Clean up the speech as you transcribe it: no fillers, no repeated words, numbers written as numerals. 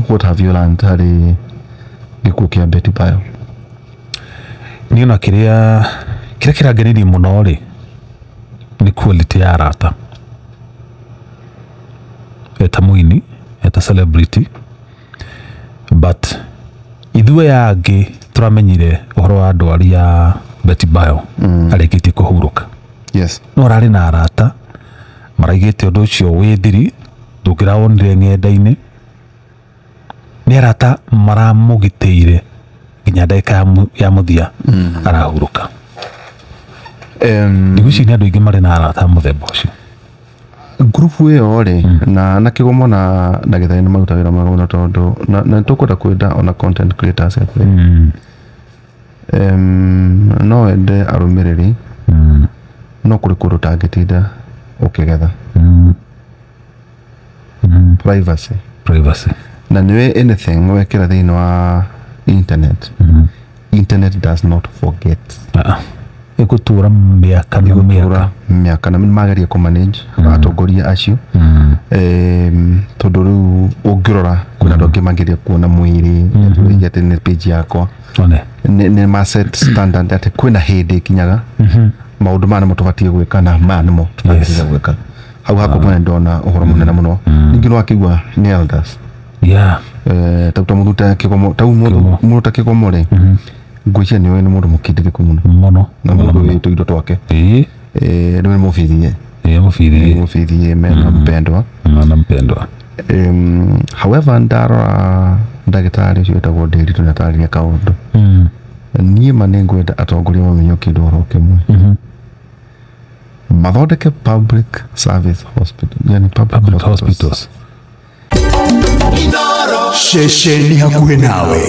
what have you learned hari gikuo kia Betty Bayo? Niona kiria kiragenirie muno ri ni quality ya arata. Eta muini, eta celebrity, but ithue yangi turamenyire uhoro wa ndwari ya Betty Bayo arikiti kuhuruka. Yes. No rari na arata maraigite undu ucio withiri ndungirawonire ng'enda-ini. Ni arata maramugiteire nginya ndeka ya muthia arahuruka. Iguci ni andu ingi mari na arata muthemba ucio. Group iyo ri na kigomo na ndagithari ni maruta wira mwega muno tondu na tukwenda kwenda ona content creators no ende arumiriri no kuri kundu tangitinda ukigetha privacy na niwe anything wekira thiini wa internet does not forget igutura miaka na mageria ku manage atongoria acio tondu riu ungirora kuna ndonge magiria kuona mwiri ati ni page yakwa ni ma set standard ati kwina hindi kinyaga maundu mana mutubatie gwika na manimo tubatie gwika hau hako mwana ndona uhoro munene muno ningi no akigwa ni elders tauta muruta kigomo tau muruta kigomo ri ngwicia niwe ni mundu mukindiriku muno na mundu witu indo twake niwe mufithie mena mpendwa however ndaro ndagitari ucio etagwo Ndiritu Natalia Kaundu nie manengwenda atongoria mamenyo kindu horo kimwe mathondeke public service hospital, yani public hospitals. Shesheni hakuwe nawe.